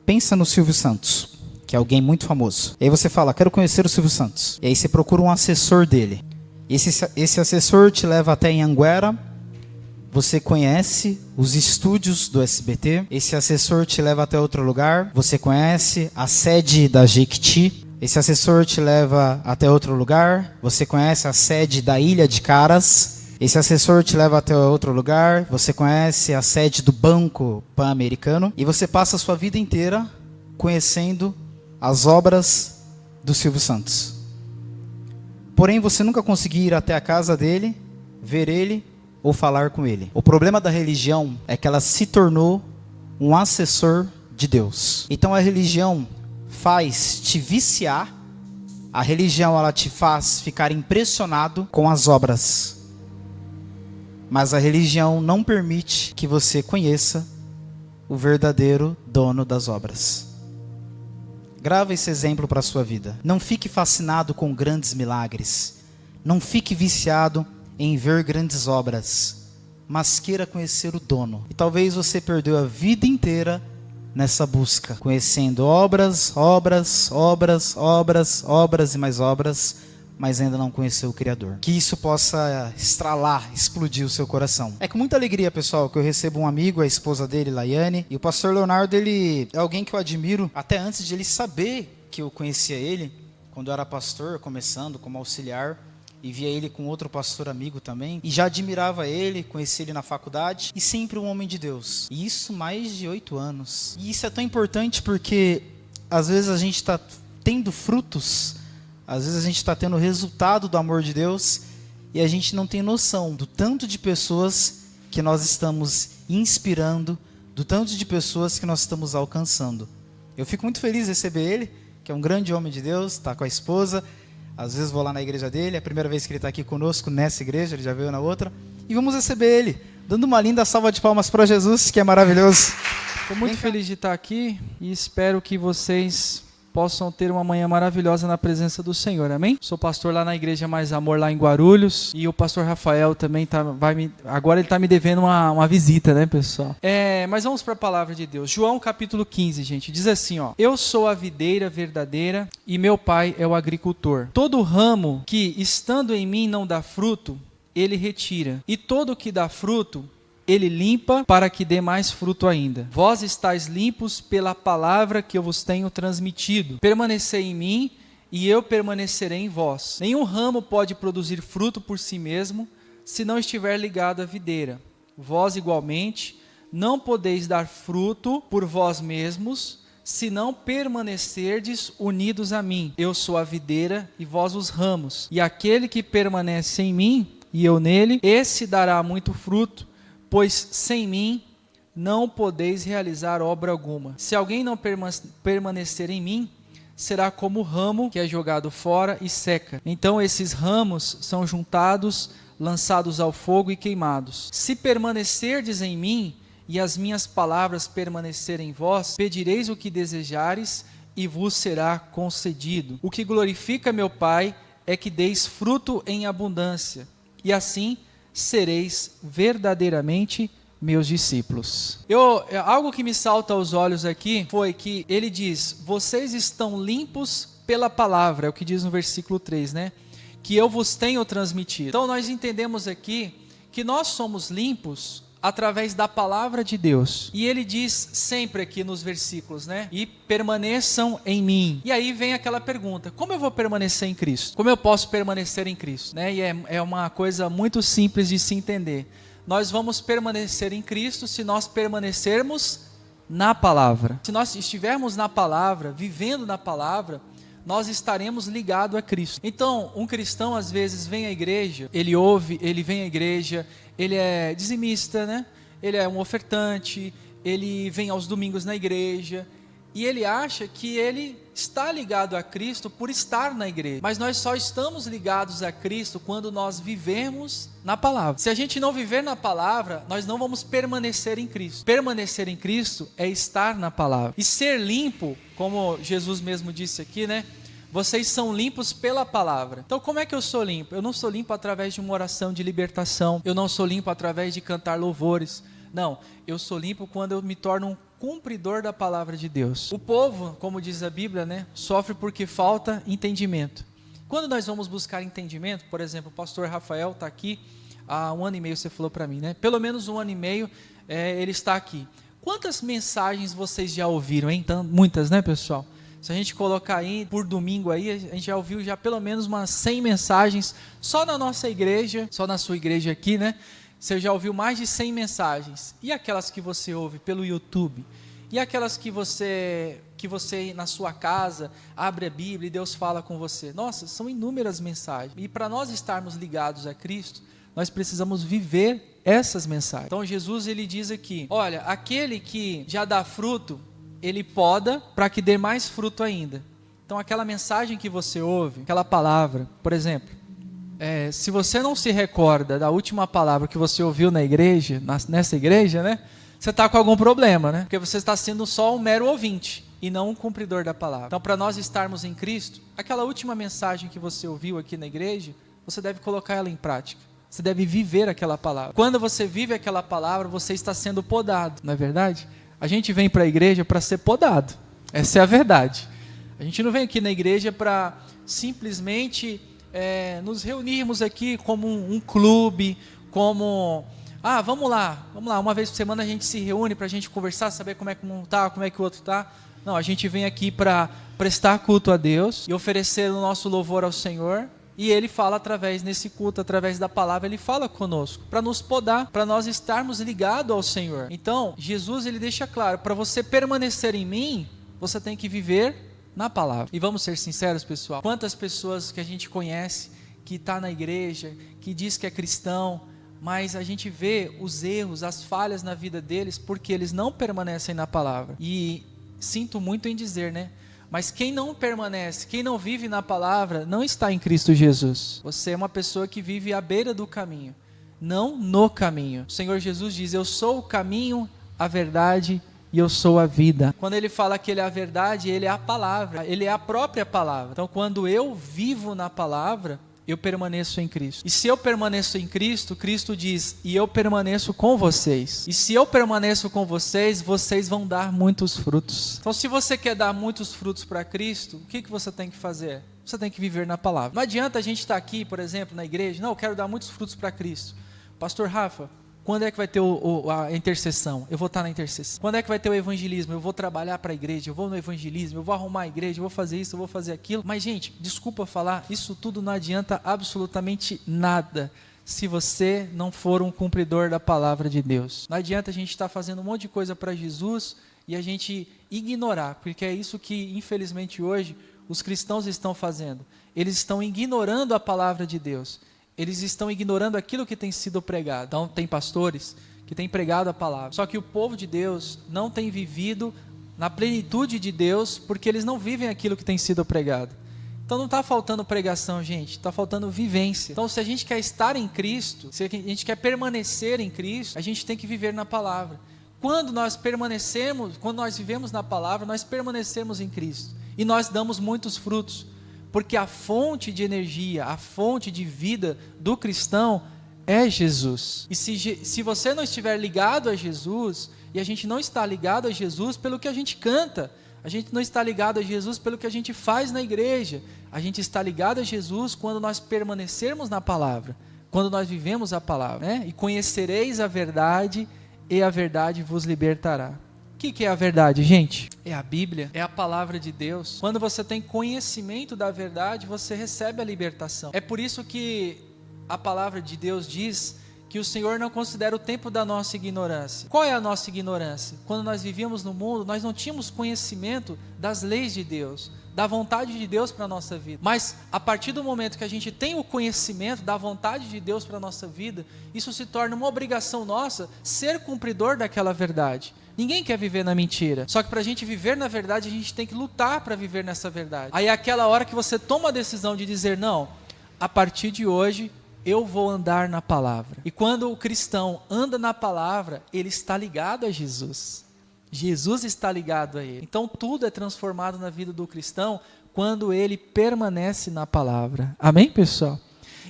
pensa no Silvio Santos, que é alguém muito famoso. E aí você fala, quero conhecer o Silvio Santos. E aí você procura um assessor dele. Esse assessor te leva até Anhanguera. Você conhece os estúdios do SBT. Esse assessor te leva até outro lugar. Você conhece a sede da Jequiti. Esse assessor te leva até outro lugar. Você conhece a sede da Ilha de Caras. Esse assessor te leva até outro lugar. Você conhece a sede do Banco Pan-Americano. E você passa a sua vida inteira conhecendo as obras do Silvio Santos. Porém, você nunca conseguiu ir até a casa dele, ver ele ou falar com ele. O problema da religião é que ela se tornou um assessor de Deus. Então a religião faz te viciar, a religião ela te faz ficar impressionado com as obras. Mas a religião não permite que você conheça o verdadeiro dono das obras. Grava esse exemplo para a sua vida. Não fique fascinado com grandes milagres. Não fique viciado em ver grandes obras, mas queira conhecer o dono. E talvez você perdeu a vida inteira nessa busca, conhecendo obras e mais obras, mas ainda não conheceu o Criador. Que isso possa estralar, explodir o seu coração. É com muita alegria, pessoal, que eu recebo um amigo, a esposa dele, Laiane, e o pastor Leonardo, ele é alguém que eu admiro, até antes de ele saber que eu conhecia ele, quando eu era pastor, começando como auxiliar, e via ele com outro pastor amigo também, e já admirava ele, conheci ele na faculdade, e sempre um homem de Deus. E isso mais de 8 anos. E isso é tão importante porque às vezes a gente está tendo frutos, às vezes a gente está tendo o resultado do amor de Deus, e a gente não tem noção do tanto de pessoas que nós estamos inspirando, do tanto de pessoas que nós estamos alcançando. Eu fico muito feliz de receber ele, que é um grande homem de Deus, está com a esposa. Às vezes vou lá na igreja dele, é a primeira vez que ele está aqui conosco nessa igreja, ele já veio na outra. E vamos receber ele, dando uma linda salva de palmas para Jesus, que é maravilhoso. Estou muito feliz de estar aqui e espero que vocês possam ter uma manhã maravilhosa na presença do Senhor, amém? Sou pastor lá na Igreja Mais Amor, lá em Guarulhos, e o pastor Rafael também agora ele está me devendo uma visita, né, pessoal? Mas vamos para a palavra de Deus. João capítulo 15, gente, diz assim, ó: eu sou a videira verdadeira e meu pai é o agricultor. Todo ramo que, estando em mim, não dá fruto, ele retira, e todo que dá fruto, ele limpa para que dê mais fruto ainda. Vós estáis limpos pela palavra que eu vos tenho transmitido. Permanecei em mim e eu permanecerei em vós. Nenhum ramo pode produzir fruto por si mesmo, se não estiver ligado à videira. Vós igualmente não podeis dar fruto por vós mesmos, se não permanecerdes unidos a mim. Eu sou a videira e vós os ramos. E aquele que permanece em mim e eu nele, esse dará muito fruto, pois sem mim não podeis realizar obra alguma. Se alguém não permanecer em mim, será como o ramo que é jogado fora e seca. Então esses ramos são juntados, lançados ao fogo e queimados. Se permanecerdes em mim e as minhas palavras permanecerem em vós, pedireis o que desejares e vos será concedido. O que glorifica meu Pai é que deis fruto em abundância, e assim sereis verdadeiramente meus discípulos. Algo que me salta aos olhos aqui foi que ele diz: vocês estão limpos pela palavra, é o que diz no versículo 3, né? Que eu vos tenho transmitido. Então nós entendemos aqui que nós somos limpos através da palavra de Deus. E ele diz sempre aqui nos versículos, né? E permaneçam em mim. E aí vem aquela pergunta: como eu vou permanecer em Cristo? Como eu posso permanecer em Cristo? Né? E é uma coisa muito simples de se entender. Nós vamos permanecer em Cristo se nós permanecermos na palavra. Se nós estivermos na palavra, vivendo na palavra, nós estaremos ligados a Cristo. Então, um cristão às vezes vem à igreja, ele vem à igreja, ele é dizimista, né? Ele é um ofertante, ele vem aos domingos na igreja, e ele acha que ele está ligado a Cristo por estar na igreja. Mas nós só estamos ligados a Cristo quando nós vivemos na palavra. Se a gente não viver na palavra, nós não vamos permanecer em Cristo. Permanecer em Cristo é estar na palavra. E ser limpo, como Jesus mesmo disse aqui, né? Vocês são limpos pela palavra. Então como é que eu sou limpo? Eu não sou limpo através de uma oração de libertação. Eu não sou limpo através de cantar louvores. Não, eu sou limpo quando eu me torno cumpridor da palavra de Deus. O povo, como diz a Bíblia, né, sofre porque falta entendimento. Quando nós vamos buscar entendimento, por exemplo, o pastor Rafael está aqui há 1 ano e meio, você falou para mim, né? Pelo menos 1 ano e meio ele está aqui. Quantas mensagens vocês já ouviram, hein? Então, muitas, né, pessoal? Se a gente colocar aí por domingo aí, a gente já ouviu já pelo menos umas 100 mensagens só na nossa igreja, só na sua igreja aqui, né? Você já ouviu mais de 100 mensagens. E aquelas que você ouve pelo YouTube? E aquelas que você na sua casa abre a Bíblia e Deus fala com você? Nossa, são inúmeras mensagens. E para nós estarmos ligados a Cristo, nós precisamos viver essas mensagens. Então Jesus ele diz aqui, olha, aquele que já dá fruto, ele poda para que dê mais fruto ainda. Então aquela mensagem que você ouve, aquela palavra, por exemplo, se você não se recorda da última palavra que você ouviu na igreja, nessa igreja, né? Você está com algum problema, né? Porque você está sendo só um mero ouvinte e não um cumpridor da palavra. Então, para nós estarmos em Cristo, aquela última mensagem que você ouviu aqui na igreja, você deve colocar ela em prática. Você deve viver aquela palavra. Quando você vive aquela palavra, você está sendo podado, não é verdade? A gente vem para a igreja para ser podado. Essa é a verdade. A gente não vem aqui na igreja para simplesmente nos reunirmos aqui como um clube, como... vamos lá, uma vez por semana a gente se reúne para a gente conversar, saber como é que um está, como é que o outro está. Não, a gente vem aqui para prestar culto a Deus e oferecer o nosso louvor ao Senhor. E Ele fala através desse culto, através da palavra, Ele fala conosco, para nos podar, para nós estarmos ligados ao Senhor. Então, Jesus Ele deixa claro, para você permanecer em mim, você tem que viver na palavra. E vamos ser sinceros, pessoal, quantas pessoas que a gente conhece, que está na igreja, que diz que é cristão, mas a gente vê os erros, as falhas na vida deles, porque eles não permanecem na palavra. E sinto muito em dizer, né? Mas quem não permanece, quem não vive na palavra, não está em Cristo Jesus. Você é uma pessoa que vive à beira do caminho, não no caminho. O Senhor Jesus diz, eu sou o caminho, a verdade e eu sou a vida. Quando Ele fala que Ele é a verdade, Ele é a palavra, Ele é a própria palavra. Então quando eu vivo na palavra, eu permaneço em Cristo. E se eu permaneço em Cristo, Cristo diz, e eu permaneço com vocês. E se eu permaneço com vocês, vocês vão dar muitos frutos. Então se você quer dar muitos frutos para Cristo, o que você tem que fazer? Você tem que viver na palavra. Não adianta a gente estar aqui, por exemplo, na igreja, não, eu quero dar muitos frutos para Cristo. Pastor Rafa, quando é que vai ter a intercessão? Eu vou estar na intercessão. Quando é que vai ter o evangelismo? Eu vou trabalhar para a igreja, eu vou no evangelismo, eu vou arrumar a igreja, eu vou fazer isso, eu vou fazer aquilo. Mas, gente, desculpa falar, isso tudo não adianta absolutamente nada se você não for um cumpridor da palavra de Deus. Não adianta a gente estar fazendo um monte de coisa para Jesus e a gente ignorar, porque é isso que, infelizmente, hoje os cristãos estão fazendo. Eles estão ignorando a palavra de Deus. Eles estão ignorando aquilo que tem sido pregado. Então, tem pastores que têm pregado a palavra. Só que o povo de Deus não tem vivido na plenitude de Deus, porque eles não vivem aquilo que tem sido pregado. Então, não está faltando pregação, gente. Está faltando vivência. Então, se a gente quer estar em Cristo, se a gente quer permanecer em Cristo, a gente tem que viver na palavra. Quando nós permanecemos, quando nós vivemos na palavra, nós permanecemos em Cristo. E nós damos muitos frutos. Porque a fonte de energia, a fonte de vida do cristão é Jesus. E se você não estiver ligado a Jesus, e a gente não está ligado a Jesus pelo que a gente canta, a gente não está ligado a Jesus pelo que a gente faz na igreja, a gente está ligado a Jesus quando nós permanecermos na palavra, quando nós vivemos a palavra, né? E conhecereis a verdade, e a verdade vos libertará. O que é a verdade, gente? É a Bíblia, é a palavra de Deus. Quando você tem conhecimento da verdade, você recebe a libertação. É por isso que a palavra de Deus diz que o Senhor não considera o tempo da nossa ignorância. Qual é a nossa ignorância? Quando nós vivíamos no mundo, nós não tínhamos conhecimento das leis de Deus, da vontade de Deus para a nossa vida. Mas a partir do momento que a gente tem o conhecimento da vontade de Deus para a nossa vida, isso se torna uma obrigação nossa ser cumpridor daquela verdade. Ninguém quer viver na mentira. Só que para a gente viver na verdade, a gente tem que lutar para viver nessa verdade. Aí é aquela hora que você toma a decisão de dizer, não, a partir de hoje eu vou andar na palavra. E quando o cristão anda na palavra, ele está ligado a Jesus. Jesus está ligado a ele. Então tudo é transformado na vida do cristão quando ele permanece na palavra. Amém, pessoal?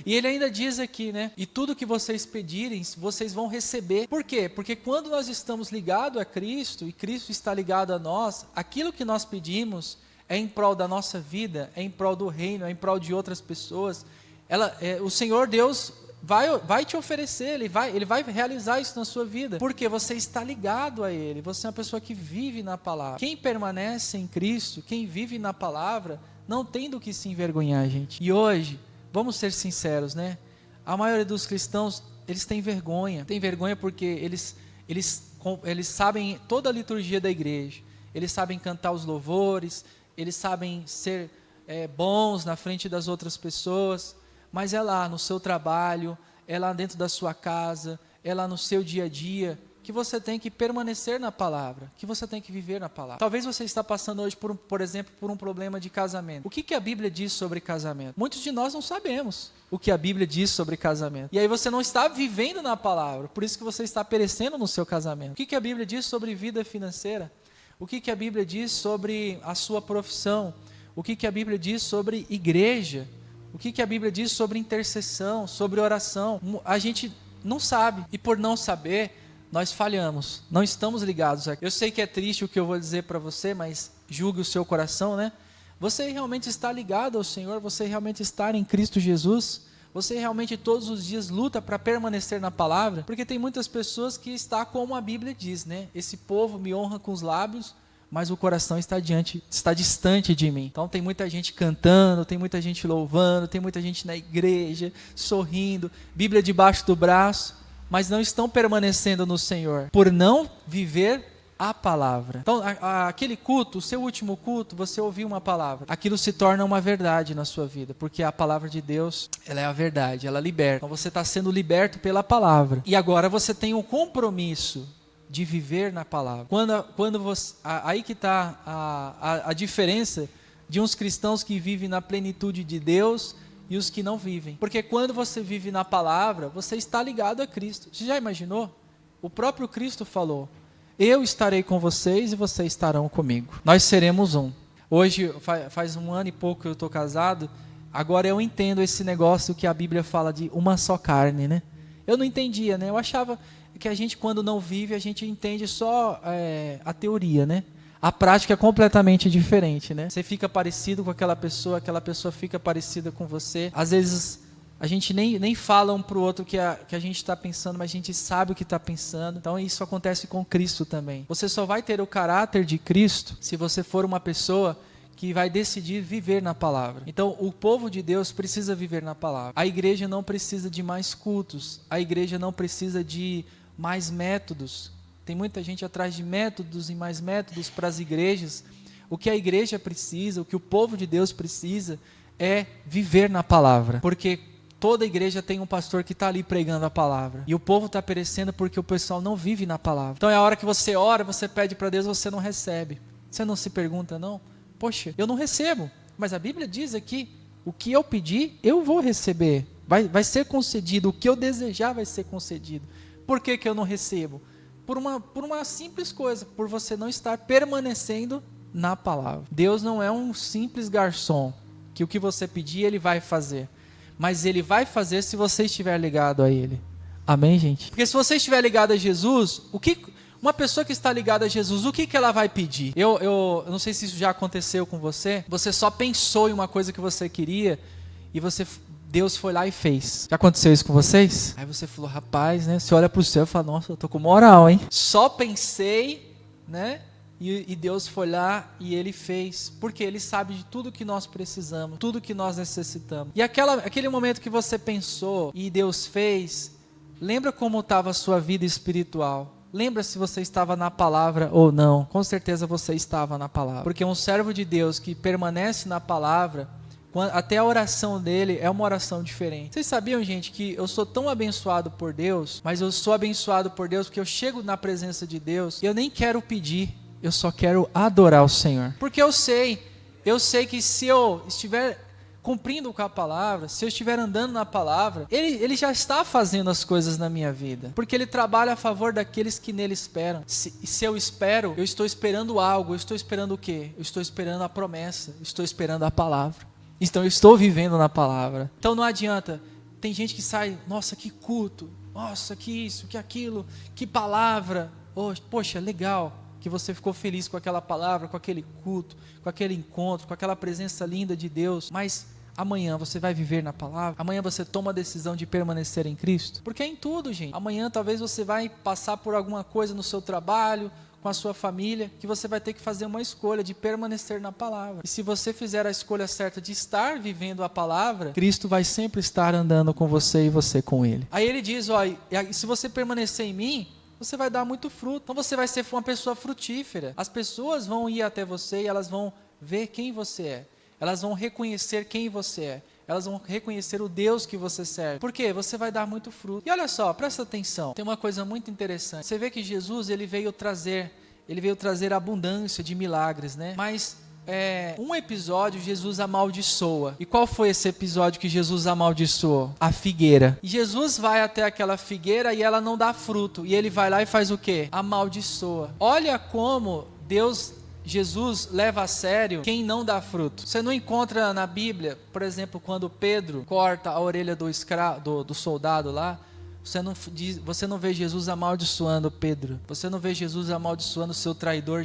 E ele ainda diz aqui, né? E tudo que vocês pedirem, vocês vão receber. Por quê? Porque quando nós estamos ligados a Cristo e Cristo está ligado a nós, aquilo que nós pedimos é em prol da nossa vida, é em prol do reino, é em prol de outras pessoas. O Senhor Deus vai te oferecer, Ele vai realizar isso na sua vida, porque você está ligado a Ele, você é uma pessoa que vive na palavra. Quem permanece em Cristo, quem vive na palavra, não tem do que se envergonhar, gente. E hoje, vamos ser sinceros, né? A maioria dos cristãos, eles têm vergonha porque eles sabem toda a liturgia da igreja, eles sabem cantar os louvores, eles sabem ser bons na frente das outras pessoas, mas é lá no seu trabalho, é lá dentro da sua casa, é lá no seu dia a dia, que você tem que permanecer na palavra, que você tem que viver na palavra. Talvez você está passando hoje, por exemplo, por um problema de casamento. O que a Bíblia diz sobre casamento? Muitos de nós não sabemos o que a Bíblia diz sobre casamento. E aí você não está vivendo na palavra, por isso que você está perecendo no seu casamento. O que a Bíblia diz sobre vida financeira? O que a Bíblia diz sobre a sua profissão? O que a Bíblia diz sobre igreja? O que a Bíblia diz sobre intercessão, sobre oração? A gente não sabe, e por não saber, nós falhamos, não estamos ligados aqui. Eu sei que é triste o que eu vou dizer para você, mas julgue o seu coração, né? Você realmente está ligado ao Senhor? Você realmente está em Cristo Jesus? Você realmente todos os dias luta para permanecer na palavra? Porque tem muitas pessoas que estão como a Bíblia diz, né? Esse povo me honra com os lábios, mas o coração está distante de mim. Então tem muita gente cantando, tem muita gente louvando, tem muita gente na igreja, sorrindo, Bíblia debaixo do braço, mas não estão permanecendo no Senhor, por não viver a palavra. Então aquele culto, o seu último culto, você ouviu uma palavra, aquilo se torna uma verdade na sua vida, porque a palavra de Deus, ela é a verdade, ela liberta. Então você está sendo liberto pela palavra, e agora você tem um compromisso de viver na palavra. Quando você, aí que está a diferença de uns cristãos que vivem na plenitude de Deus e os que não vivem. Porque quando você vive na palavra, você está ligado a Cristo. Você já imaginou? O próprio Cristo falou: eu estarei com vocês e vocês estarão comigo. Nós seremos um. Hoje, faz 1 ano e pouco que eu estou casado, agora eu entendo esse negócio que a Bíblia fala de uma só carne, né? Eu não entendia, né? Eu achava que a gente, quando não vive, a gente entende só a teoria, né? A prática é completamente diferente, né? Você fica parecido com aquela pessoa fica parecida com você. Às vezes, a gente nem fala um para o outro que a gente está pensando, mas a gente sabe o que está pensando. Então, isso acontece com Cristo também. Você só vai ter o caráter de Cristo se você for uma pessoa que vai decidir viver na palavra. Então, o povo de Deus precisa viver na palavra. A igreja não precisa de mais cultos. A igreja não precisa de mais métodos. Tem muita gente atrás de métodos e mais métodos para as igrejas. O que a igreja precisa, o que o povo de Deus precisa é viver na palavra. Porque toda igreja tem um pastor que está ali pregando a palavra. E o povo está perecendo porque o pessoal não vive na palavra. Então é a hora que você ora, você pede para Deus, você não recebe. Você não se pergunta, não? Poxa, eu não recebo. Mas a Bíblia diz aqui, o que eu pedir, eu vou receber. Vai ser concedido. O que eu desejar vai ser concedido. Por que eu não recebo? Por uma simples coisa, por você não estar permanecendo na palavra. Deus não é um simples garçom, que o que você pedir, Ele vai fazer. Mas Ele vai fazer se você estiver ligado a Ele. Amém, gente? Porque se você estiver ligado a Jesus, uma pessoa que está ligada a Jesus, o que ela vai pedir? Eu não sei se isso já aconteceu com você. Você só pensou em uma coisa que você queria e Deus foi lá e fez. Já aconteceu isso com vocês? Aí você falou, rapaz, né? Você olha para o céu e fala, nossa, eu tô com moral, hein? Só pensei, né? E Deus foi lá e Ele fez. Porque Ele sabe de tudo que nós precisamos, tudo que nós necessitamos. E aquele momento que você pensou e Deus fez, lembra como estava a sua vida espiritual? Lembra se você estava na palavra ou não? Com certeza você estava na palavra. Porque um servo de Deus que permanece na palavra, até a oração dele é uma oração diferente. Vocês sabiam, gente, que eu sou tão abençoado por Deus, mas eu sou abençoado por Deus porque eu chego na presença de Deus e eu nem quero pedir, eu só quero adorar o Senhor. Porque eu sei que se eu estiver cumprindo com a palavra, se eu estiver andando na palavra, ele já está fazendo as coisas na minha vida, porque Ele trabalha a favor daqueles que nele esperam. Se eu espero, eu estou esperando algo. Eu estou esperando o quê? Eu estou esperando a promessa, eu estou esperando a palavra. Então eu estou vivendo na palavra. Então não adianta Tem gente que sai, nossa, que culto, nossa, que isso, que aquilo, que palavra. Poxa, legal que você ficou feliz com aquela palavra, com aquele culto, com aquele encontro, com aquela presença linda de Deus. Mas amanhã você vai viver na palavra? Amanhã você toma a decisão de permanecer em Cristo? Porque é em tudo, gente. Amanhã talvez você vai passar por alguma coisa no seu trabalho, com a sua família, que você vai ter que fazer uma escolha de permanecer na palavra. E se você fizer a escolha certa de estar vivendo a palavra, Cristo vai sempre estar andando com você e você com Ele. Aí ele diz, se você permanecer em mim, você vai dar muito fruto. Então você vai ser uma pessoa frutífera. As pessoas vão ir até você e elas vão ver quem você é. Elas vão reconhecer quem você é. Elas vão reconhecer o Deus que você serve. Por quê? Você vai dar muito fruto. E olha só, presta atenção. Tem uma coisa muito interessante. Você vê que Jesus, ele veio trazer abundância de milagres, né? Mas um episódio Jesus amaldiçoa. E qual foi esse episódio que Jesus amaldiçoou? A figueira. E Jesus vai até aquela figueira e ela não dá fruto. E ele vai lá e faz o quê? Amaldiçoa. Olha como Jesus leva a sério quem não dá fruto. Você não encontra na Bíblia, por exemplo, quando Pedro corta a orelha do soldado lá, você não vê Jesus amaldiçoando Pedro. Você não vê Jesus amaldiçoando o seu traidor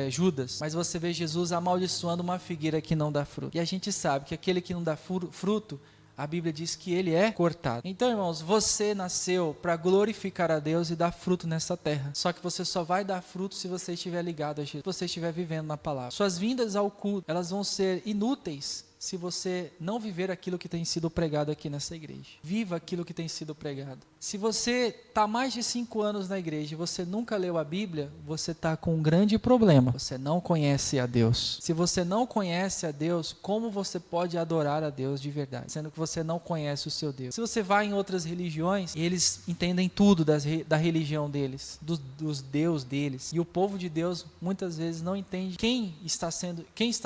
Judas. Mas você vê Jesus amaldiçoando uma figueira que não dá fruto. E a gente sabe que aquele que não dá fruto, a Bíblia diz que ele é cortado. Então, irmãos, você nasceu para glorificar a Deus e dar fruto nessa terra. Só que você só vai dar fruto se você estiver ligado a Jesus, se você estiver vivendo na palavra. Suas vindas ao culto, elas vão ser inúteis se você não viver aquilo que tem sido pregado aqui nessa igreja. Viva aquilo que tem sido pregado. Se você está mais de 5 anos na igreja e você nunca leu a Bíblia, você está com um grande problema. Você não conhece a Deus. Se você não conhece a Deus, como você pode adorar a Deus de verdade? Sendo que você não conhece o seu Deus. Se você vai em outras religiões, eles entendem tudo da religião deles, dos Deus deles. E o povo de Deus, muitas vezes, não entende quem está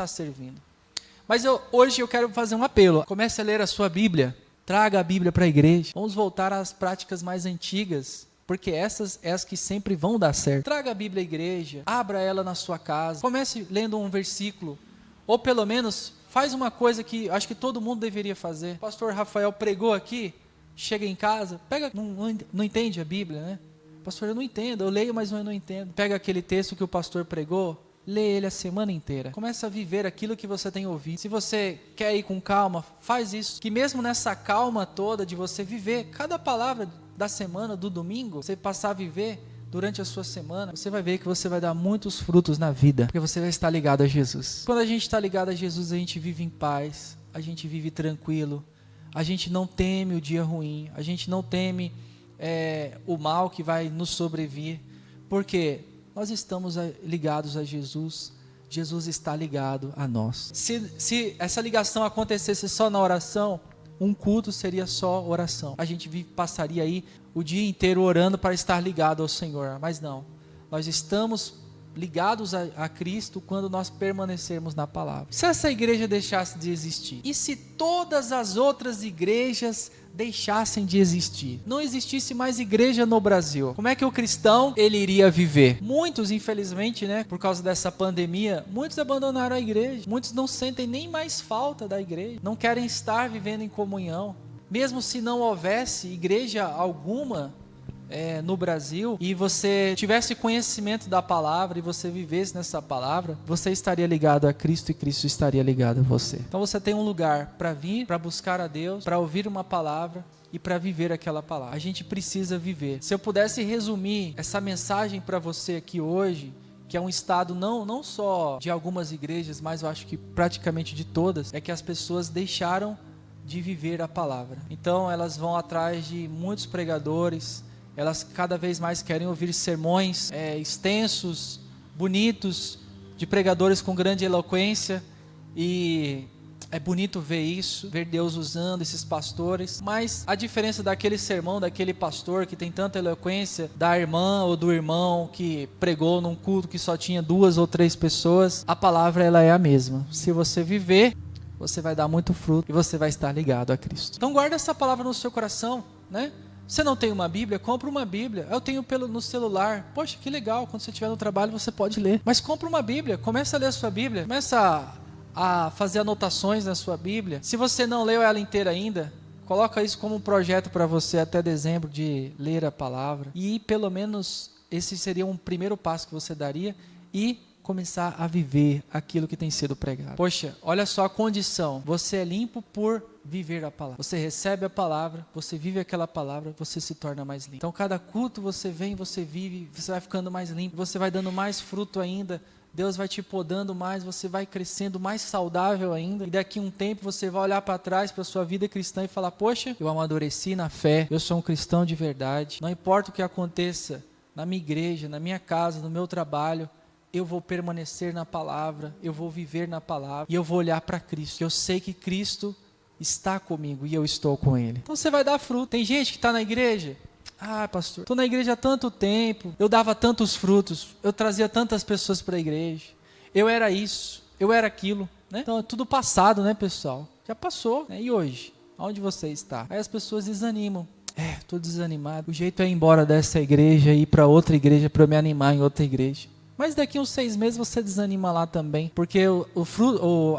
servindo. Mas hoje eu quero fazer um apelo. Comece a ler a sua Bíblia. Traga a Bíblia para a igreja. Vamos voltar às práticas mais antigas, porque essas é as que sempre vão dar certo. Traga a Bíblia à igreja. Abra ela na sua casa. Comece lendo um versículo. Ou pelo menos, faz uma coisa que acho que todo mundo deveria fazer. O pastor Rafael pregou aqui. Chega em casa. Não entende a Bíblia, né? Pastor, eu não entendo. Eu leio, mas eu não entendo. Pega aquele texto que o pastor pregou. Lê ele a semana inteira. Começa a viver aquilo que você tem ouvido. Se você quer ir com calma, faz isso. Que mesmo nessa calma toda de você viver cada palavra da semana, do domingo, você passar a viver durante a sua semana, você vai ver que você vai dar muitos frutos na vida. Porque você vai estar ligado a Jesus. Quando a gente está ligado a Jesus, a gente vive em paz. A gente vive tranquilo. A gente não teme o dia ruim. A gente não teme o mal que vai nos sobrevir. Por quê? Nós estamos ligados a Jesus, Jesus está ligado a nós. Se essa ligação acontecesse só na oração, um culto seria só oração. A gente passaria aí o dia inteiro orando para estar ligado ao Senhor, mas não. Nós estamos ligados a Cristo quando nós permanecermos na palavra. Se essa igreja deixasse de existir, e se todas as outras igrejas deixassem de existir, não existisse mais igreja no Brasil, como é que o cristão ele iria viver? Muitos, infelizmente, né, por causa dessa pandemia, muitos abandonaram a igreja, muitos não sentem nem mais falta da igreja, não querem estar vivendo em comunhão, mesmo se não houvesse igreja alguma no Brasil, e você tivesse conhecimento da palavra e você vivesse nessa palavra, você estaria ligado a Cristo e Cristo estaria ligado a você. Então você tem um lugar para vir, para buscar a Deus, para ouvir uma palavra e para viver aquela palavra. A gente precisa viver. Se eu pudesse resumir essa mensagem para você aqui hoje, que é um estado não só de algumas igrejas, mas eu acho que praticamente de todas, é que as pessoas deixaram de viver a palavra. Então elas vão atrás de muitos pregadores, elas cada vez mais querem ouvir sermões extensos, bonitos, de pregadores com grande eloquência, e é bonito ver isso, ver Deus usando esses pastores, mas a diferença daquele sermão, daquele pastor que tem tanta eloquência, da irmã ou do irmão que pregou num culto que só tinha 2 ou 3 pessoas, a palavra ela é a mesma. Se você viver, você vai dar muito fruto e você vai estar ligado a Cristo. Então guarda essa palavra no seu coração, né? Você não tem uma Bíblia? Compra uma Bíblia. Eu tenho no celular. Poxa, que legal. Quando você estiver no trabalho, você pode ler. Mas compra uma Bíblia. Começa a ler a sua Bíblia. Começa a fazer anotações na sua Bíblia. Se você não leu ela inteira ainda, Coloca isso como um projeto para você até dezembro de ler a palavra. E pelo menos esse seria um primeiro passo que você daria e começar a viver aquilo que tem sido pregado. Poxa, olha só a condição. Você é limpo por viver a palavra. Você recebe a palavra, você vive aquela palavra, você se torna mais limpo. Então cada culto você vem, você vive, você vai ficando mais limpo, você vai dando mais fruto ainda. Deus vai te podando mais, você vai crescendo mais saudável ainda. E daqui a um tempo você vai olhar para trás, para a sua vida cristã e falar, poxa, eu amadureci na fé, eu sou um cristão de verdade. Não importa o que aconteça na minha igreja, na minha casa, no meu trabalho, eu vou permanecer na palavra, eu vou viver na palavra e eu vou olhar para Cristo. Eu sei que Cristo está comigo e eu estou com Ele. Então você vai dar fruto. Tem gente que está na igreja, pastor, estou na igreja há tanto tempo, eu dava tantos frutos, eu trazia tantas pessoas para a igreja, eu era isso, eu era aquilo, né? Então é tudo passado, né, pessoal? Já passou, né? E hoje? Onde você está? Aí as pessoas desanimam. Estou desanimado. O jeito é ir embora dessa igreja e ir para outra igreja para eu me animar em outra igreja. Mas daqui a uns 6 meses você desanima lá também, porque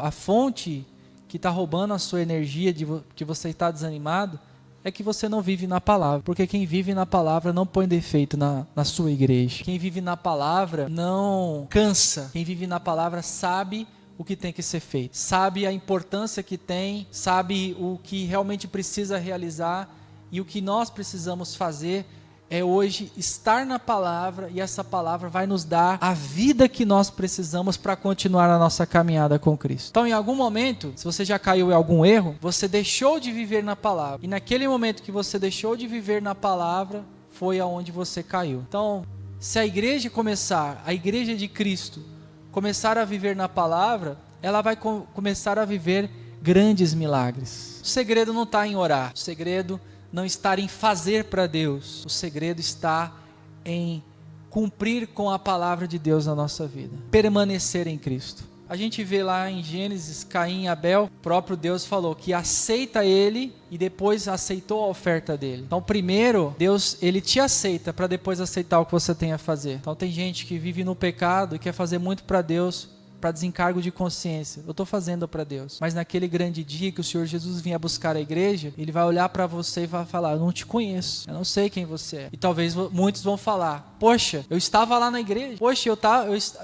a fonte que está roubando a sua energia que você está desanimado é que você não vive na palavra, porque quem vive na palavra não põe defeito na sua igreja. Quem vive na palavra não cansa, quem vive na palavra sabe o que tem que ser feito, sabe a importância que tem, sabe o que realmente precisa realizar e o que nós precisamos fazer é hoje estar na palavra e essa palavra vai nos dar a vida que nós precisamos para continuar a nossa caminhada com Cristo. Então, em algum momento, se você já caiu em algum erro, você deixou de viver na palavra. E naquele momento que você deixou de viver na palavra, foi aonde você caiu. Então, se a igreja de Cristo, começar a viver na palavra, ela vai começar a viver grandes milagres. O segredo não está em orar, o segredo não estar em fazer para Deus, o segredo está em cumprir com a palavra de Deus na nossa vida, permanecer em Cristo. A gente vê lá em Gênesis, Caim e Abel, o próprio Deus falou que aceita ele e depois aceitou a oferta dele. Então primeiro, Deus, ele te aceita para depois aceitar o que você tem a fazer. Então tem gente que vive no pecado e quer fazer muito para Deus, para desencargo de consciência. Eu estou fazendo para Deus. Mas naquele grande dia que o Senhor Jesus vier buscar a igreja, Ele vai olhar para você e vai falar, eu não te conheço, eu não sei quem você é. E talvez muitos vão falar, poxa, eu estava lá na igreja, poxa, eu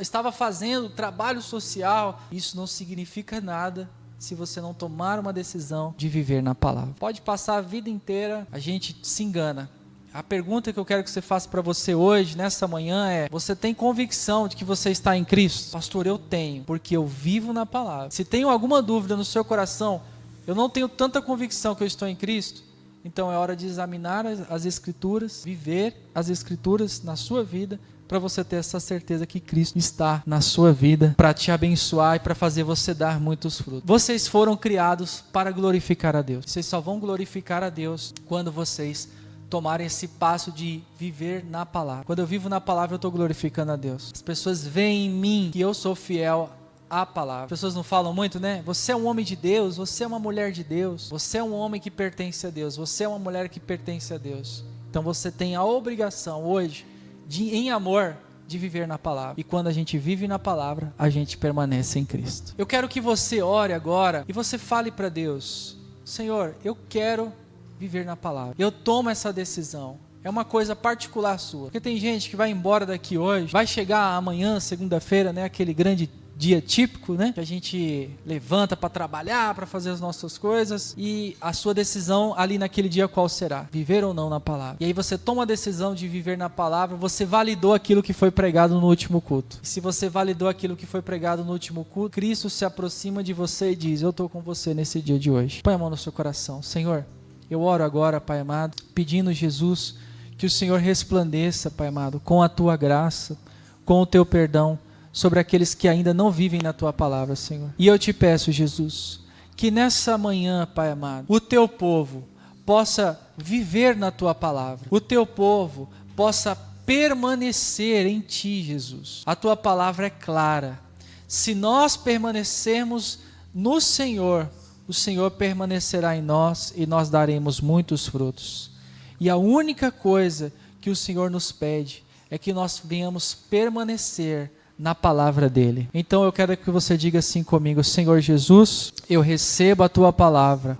estava fazendo trabalho social. Isso não significa nada se você não tomar uma decisão de viver na palavra. Pode passar a vida inteira, a gente se engana. A pergunta que eu quero que você faça para você hoje, nessa manhã, é: você tem convicção de que você está em Cristo? Pastor, eu tenho, porque eu vivo na palavra. Se tem alguma dúvida no seu coração, eu não tenho tanta convicção que eu estou em Cristo, então é hora de examinar as Escrituras, viver as Escrituras na sua vida, para você ter essa certeza que Cristo está na sua vida, para te abençoar e para fazer você dar muitos frutos. Vocês foram criados para glorificar a Deus. Vocês só vão glorificar a Deus quando vocês tomarem esse passo de viver na palavra. Quando eu vivo na palavra, eu estou glorificando a Deus. As pessoas veem em mim que eu sou fiel à palavra. As pessoas não falam muito, né? Você é um homem de Deus, você é uma mulher de Deus, você é um homem que pertence a Deus, você é uma mulher que pertence a Deus. Então você tem a obrigação hoje, em amor, de viver na palavra. E quando a gente vive na palavra, a gente permanece em Cristo. Eu quero que você ore agora e você fale para Deus: Senhor, eu quero viver na palavra. Eu tomo essa decisão. É uma coisa particular sua. Porque tem gente que vai embora daqui hoje, vai chegar amanhã, segunda-feira, né, aquele grande dia típico, né, que a gente levanta para trabalhar, para fazer as nossas coisas, e a sua decisão ali naquele dia qual será? Viver ou não na palavra. E aí você toma a decisão de viver na palavra, você validou aquilo que foi pregado no último culto. E se você validou aquilo que foi pregado no último culto, Cristo se aproxima de você e diz: eu estou com você nesse dia de hoje. Põe a mão no seu coração. Senhor, eu oro agora, Pai amado, pedindo, Jesus, que o Senhor resplandeça, Pai amado, com a Tua graça, com o Teu perdão, sobre aqueles que ainda não vivem na Tua palavra, Senhor. E eu te peço, Jesus, que nessa manhã, Pai amado, o Teu povo possa viver na Tua palavra, o Teu povo possa permanecer em Ti, Jesus. A Tua palavra é clara. Se nós permanecermos no Senhor, o Senhor permanecerá em nós e nós daremos muitos frutos. E a única coisa que o Senhor nos pede é que nós venhamos permanecer na palavra dele. Então eu quero que você diga assim comigo: Senhor Jesus, eu recebo a tua palavra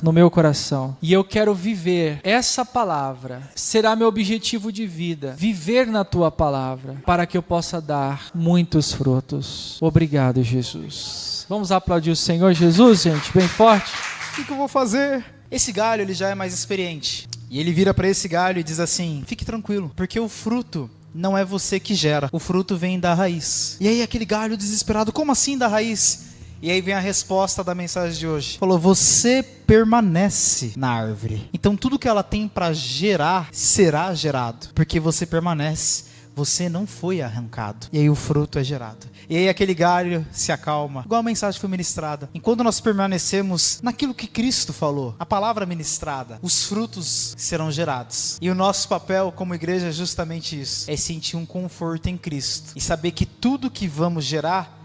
no meu coração e eu quero viver essa palavra. Será meu objetivo de vida, viver na tua palavra, para que eu possa dar muitos frutos. Obrigado, Jesus. Vamos aplaudir o Senhor Jesus, gente, bem forte. O que eu vou fazer? Esse galho, ele já é mais experiente. E ele vira para esse galho e diz assim: fique tranquilo, porque o fruto não é você que gera, o fruto vem da raiz. E aí aquele galho desesperado: como assim da raiz? E aí vem a resposta da mensagem de hoje. Falou: você permanece na árvore. Então tudo que ela tem para gerar, será gerado. Porque você permanece, você não foi arrancado. E aí o fruto é gerado. E aí aquele galho se acalma, igual a mensagem foi ministrada. Enquanto nós permanecemos naquilo que Cristo falou, a palavra ministrada, os frutos serão gerados. E o nosso papel como igreja é justamente isso: é sentir um conforto em Cristo. E saber que tudo que vamos gerar.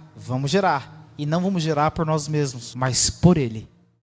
E não vamos gerar por nós mesmos, mas por Ele.